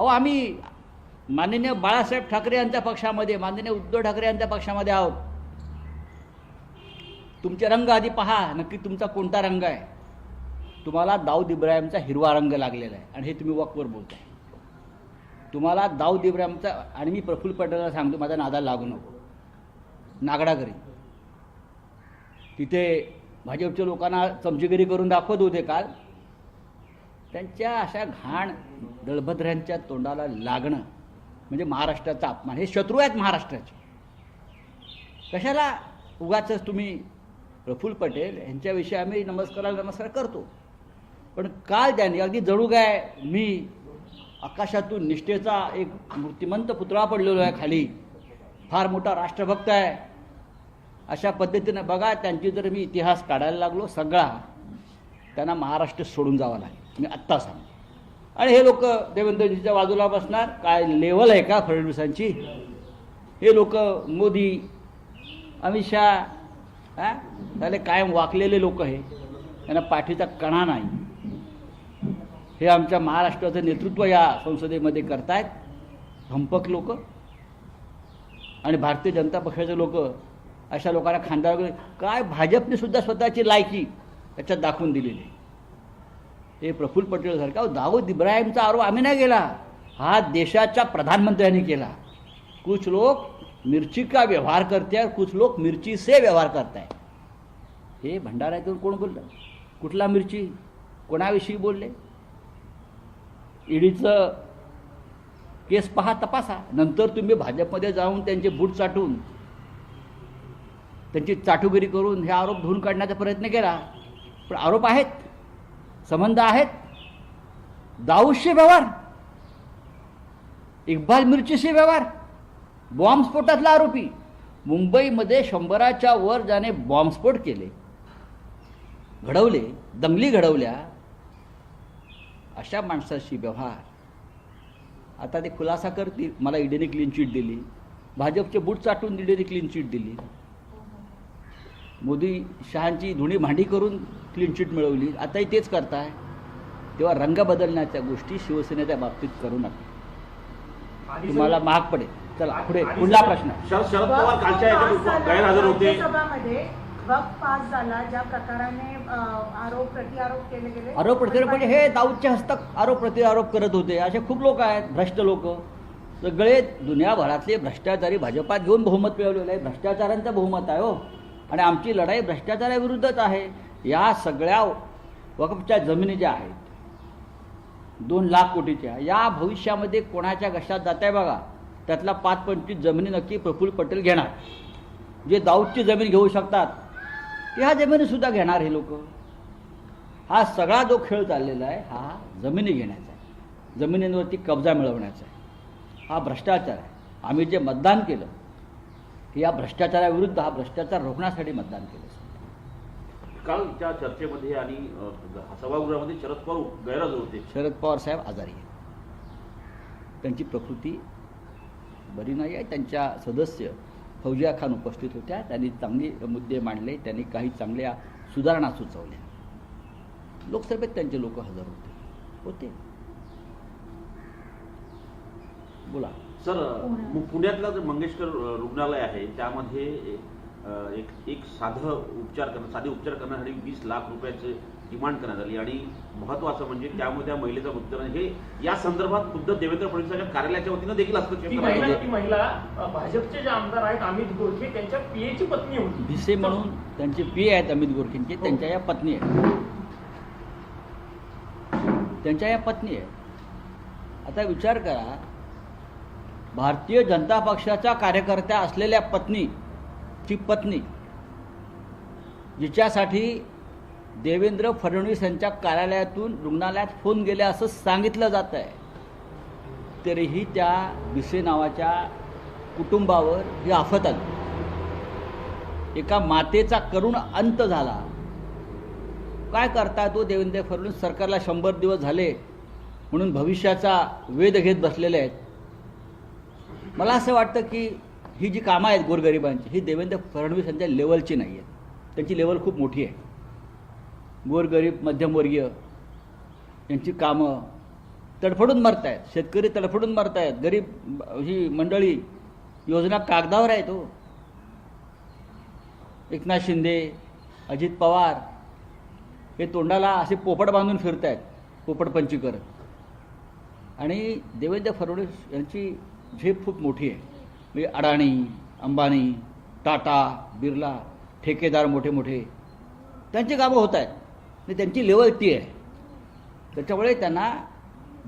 अहो आम्ही माननीय बाळासाहेब ठाकरे यांच्या पक्षामध्ये, माननीय उद्धव ठाकरे यांच्या पक्षामध्ये आहोत. तुमचे रंग आधी पहा, नक्की तुमचा कोणता रंग आहे. तुम्हाला दाऊद इब्राहिमचा हिरवा रंग लागलेला आहे आणि हे तुम्ही वक्फवर बोलताय. तुम्हाला दाऊद इब्राहिमचा, आणि मी प्रफुल्ल पटेलला सांगतो माझा नादाला लागू नको, नागडा करीन. तिथे भाजपच्या लोकांना चमचेगिरी करून दाखवत होते काल. त्यांच्या अशा घाण दळभद्रांच्या तोंडाला लागणं म्हणजे महाराष्ट्राचा अपमान. हे शत्रू आहेत महाराष्ट्राचे. कशाला उगाचच तुम्ही प्रफुल्ल पटेल यांच्याविषयी आम्ही नमस्कार करतो, पण काल त्यांनी अगदी जणू काय मी आकाशातून निष्ठेचा एक मूर्तिमंत पुतळा पडलेलो आहे खाली, फार मोठा राष्ट्रभक्त आहे अशा पद्धतीनं. बघा त्यांची जर मी इतिहास काढायला लागलो सगळा, त्यांना महाराष्ट्र सोडून जावं लागेल, मी आत्ता सांगतो. आणि हे लोक देवेंद्रजीच्या बाजूला बसणार. काय लेवल आहे का फडणवीसांची. हे लोक मोदी, अमित शहा त्याला कायम वाकलेले लोक, हे त्यांना पाठीचा कणा नाही. हे आमच्या महाराष्ट्राचं नेतृत्व या संसदेमध्ये करतायत भंपक लोक. आणि भारतीय जनता पक्षाचे लोक अशा लोकांना खांद्यावर काय भाजपने सुद्धा स्वतःची लायकी त्याच्यात दाखवून दिलेली. हे प्रफुल्ल पटेल सारखा दाऊद इब्राहिमचा आरोप आम्ही नाही केला, हा देशाच्या प्रधानमंत्र्यांनी केला. कुछ लोग मिर्ची का व्यवहार करते हैं, कुछ लोग मिर्ची से व्यवहार करते हैं. हे भंडाऱ्यातून कोण बोललं, कुठला मिर्ची, कोणाविषयी बोलले. ईडीचं केस पहा, तपासा, नंतर तुम्ही भाजपमध्ये जाऊन त्यांचे बूट चाटून त्यांची चाटुगिरी करून हे आरोप धुवून काढण्याचा प्रयत्न केला. पण आरोप आहेत, संबंध आहेत. दाऊदशी व्यवहार, इक्बाल मिर्चीशी व्यवहार, बॉम्बस्फोटातला आरोपी, मुंबईमध्ये 100च्या वर ज्याने बॉम्बस्फोट केले, घडवले, दंगली घडवल्या, अशा माणसाशी व्यवहार. आता ते खुलासा करतील. मला ईडीने क्लीन चिट दिली, भाजपचे बूट चाटून ईडीने क्लीन चिट दिली, मोदी शहांची धुणी भांडी करून क्लीन चिट मिळवली, आताही तेच करताय. तेव्हा रंग बदलण्याच्या गोष्टी शिवसेनेच्या बाबतीत करू नका, तुम्हाला महाग पडेल. चला पुढे, पुढला प्रश्न. शरद पवार कालच्या याच्यात गैरहजर होते. सभामध्ये वक्फ पास झाला, ज्या प्रकाराने आरोप प्रत्यारोप केले गेले, आरोप प्रत्यारोप म्हणजे हे दाऊदच्या हस्तक आरोप प्रत्यारोप करत होते. असे खूप लोक आहेत, भ्रष्ट लोक, सगळे दुनियाभरातले भ्रष्टाचारी भाजपात घेऊन बहुमत मिळवलेलं आहे. भ्रष्टाचारांचं बहुमत आहे हो, आणि आमची लढाई भ्रष्टाचाराविरुद्धच आहे. या सगळ्या वक्फच्या जमिनी ज्या आहेत 2 लाख कोटीच्या, या भविष्यामध्ये कोणाच्या घशात जात आहे बघा. त्यातला 5-25 जमिनी नक्की प्रफुल्ल पटेल घेणार. जे दाऊदची जमीन घेऊ शकतात ते ह्या जमिनीसुद्धा घेणार हे लोक. हा सगळा जो खेळ चाललेला आहे हा जमिनी घेण्याचा आहे, जमिनींवरती कब्जा मिळवण्याचा आहे. हा भ्रष्टाचार आहे. आम्ही जे मतदान केलं की या भ्रष्टाचाराविरुद्ध, हा भ्रष्टाचार रोखण्यासाठी मतदान केलं. काल त्या चर्चेमध्ये आणि सभागृहामध्ये शरद पवार गैरहजर होते. शरद पवार साहेब आजारी आहेत, त्यांची प्रकृती बरी नाही आहे. त्यांच्या सदस्य फौजिया खान उपस्थित होत्या, त्यांनी चांगले मुद्दे मांडले, त्यांनी काही चांगल्या सुधारणा सुचवल्या. लोकसभेत त्यांचे लोक हजर होते. बोला सर, पुण्यातलं जे मंगेशकर रुग्णालय आहे त्यामध्ये एक साधे उपचार करण्यासाठी 20 लाख रुपयाचे डिमांड करण्यात आली. आणि महत्त्वाचं म्हणजे त्यामध्ये त्या महिलेचा मृत्यू हे या संदर्भात खुद्द देवेंद्र फडणवीसांच्या कार्यालयाच्या वतीनं देखील ती महिला भाजपचे जे आमदार आहेत अमित गोरखे त्यांच्या पीएची पत्नी होती. भिसे म्हणून त्यांचे पीए आहेत अमित गोरखेंचे, त्यांच्या या पत्नी आहेत. आता विचार करा, भारतीय जनता पक्षाच्या कार्यकर्त्या असलेल्या पत्नीची पत्नी, जिच्यासाठी देवेंद्र फडणवीस यांच्या कार्यालयातून रुग्णालयात फोन गेले असं सांगितलं जात आहे, तरीही त्या भिसे नावाच्या कुटुंबावर ही आफत आली. एका मातेचा करुण अंत झाला. काय करता तो देवेंद्र फडणवीस सरकारला 100 दिवस झाले म्हणून भविष्याचा वेध घेत बसलेले आहेत. मला असं वाटतं की ही जी कामं आहेत गोरगरिबांची, ही देवेंद्र फडणवीस यांच्या लेवलची नाही आहेत. त्यांची लेवल खूप मोठी आहे. गोरगरीब मध्यमवर्गीय यांची कामं तडफडून मरतायत, शेतकरी तडफडून मरतायत, गरीब ही मंडळी, योजना कागदावर आहे तो. एकनाथ शिंदे, अजित पवार हे तोंडाला असे पोपट बांधून फिरतायत, पोपटपंची करत. आणि देवेंद्र फडणवीस यांची झेप खूप मोठी आहे. म्हणजे अडाणी, अंबानी, टाटा, बिर्ला, ठेकेदार मोठे मोठे, त्यांची कामं होत आहेत आणि त्यांची लेवल ती आहे. त्याच्यामुळे त्यांना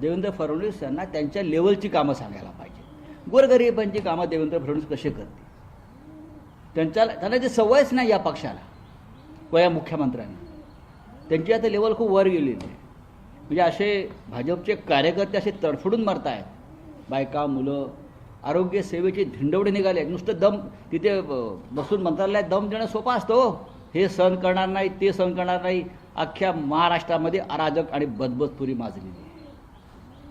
देवेंद्र फडणवीस यांना त्यांच्या लेवलची कामं सांगायला पाहिजे. गोरगरिबांची कामं देवेंद्र फडणवीस कसे करते, त्यांना ते सवयच नाही या पक्षाला व या मुख्यमंत्र्यांना. त्यांची आता लेवल खूप वर गेलेली आहे. म्हणजे असे भाजपचे कार्यकर्ते असे तडफडून मरत आहेत. बायका, मुलं, आरोग्य सेवेचे धिंडवडे निघाले. नुसतं दम तिथे बसून मंत्रालयात दम देणं सोपं असतो. हे सहन करणार नाही, ते सहन करणार नाही. अख्ख्या महाराष्ट्रामध्ये अराजक आणि बदबदपुरी माजलेली आहे,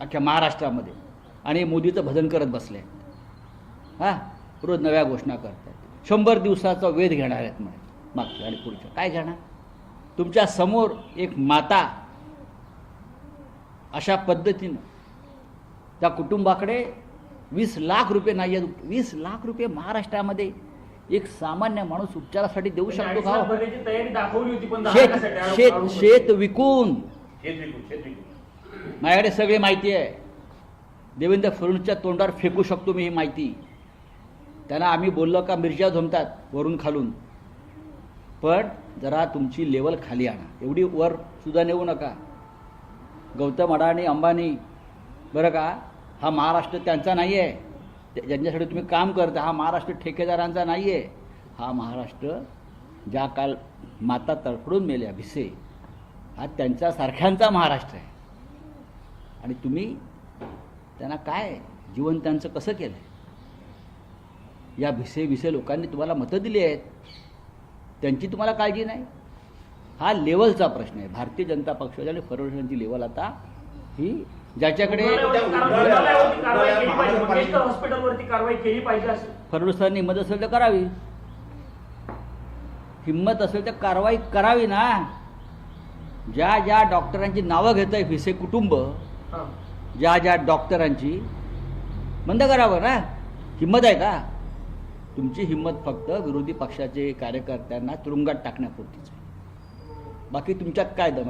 अख्ख्या महाराष्ट्रामध्ये. आणि मोदीचं भजन करत बसले आहेत. हां, रोज नव्या घोषणा करत आहेत. 100 दिवसाचा वेध घेणार आहेत म्हणे मागच्या आणि पुढच्या. काय घेणार? तुमच्या समोर एक माता अशा पद्धतीनं त्या कुटुंबाकडे 20 लाख रुपये नाही आहेत. 20 लाख रुपये महाराष्ट्रामध्ये एक सामान्य माणूस उपचारासाठी देऊ शकतो का? भरण्याची तयारी दाखवली होती, पण दहा लाखासाठी आरोप- शेत आरोप- शेत विकून. शेत विकून. माझ्याकडे सगळी माहिती आहे. देवेंद्र फडणवीसच्या तोंडावर फेकू शकतो मी ही माहिती. त्यांना आम्ही बोललो का मिरच्या झोमतात वरून खालून. पण जरा तुमची लेवल खाली आणा. एवढी वर सुद्धा नेऊ नका. गौतम अडाणी, अंबानी, बरं का, हा महाराष्ट्र त्यांचा नाही आहे. ज्यांच्यासाठी तुम्ही काम करता हा महाराष्ट्र ठेकेदारांचा नाही आहे. हा महाराष्ट्र ज्या काल माता तडफडून मेल्या भिसे, हा त्यांच्यासारख्यांचा महाराष्ट्र आहे. आणि तुम्ही त्यांना काय जीवन त्यांचं कसं केलं आहे? या भिसे लोकांनी तुम्हाला मतं दिली आहेत, त्यांची तुम्हाला काळजी नाही. हा लेवलचा प्रश्न आहे. भारतीय जनता पक्षाची आणि फडणवीसांची लेवल आता ही ज्याच्याकडे रुग्णालयावरती कारवाई केली पाहिजे, मंगेशकर हॉस्पिटलवरती कारवाई केली पाहिजे असं फडणवीसांनी हिंमत असेल तर करावी. हिंमत असेल तर कारवाई करावी ना. ज्या ज्या डॉक्टरांची नावं घेत आहे भिसे कुटुंब, हां. ज्या डॉक्टरांची, बंद करावं ना. हिंमत आहे का? तुमची हिंमत फक्त विरोधी पक्षाचे कार्यकर्त्यांना तुरुंगात टाकण्यापुरतीच आहे. बाकी तुमच्यात काय दम आहे?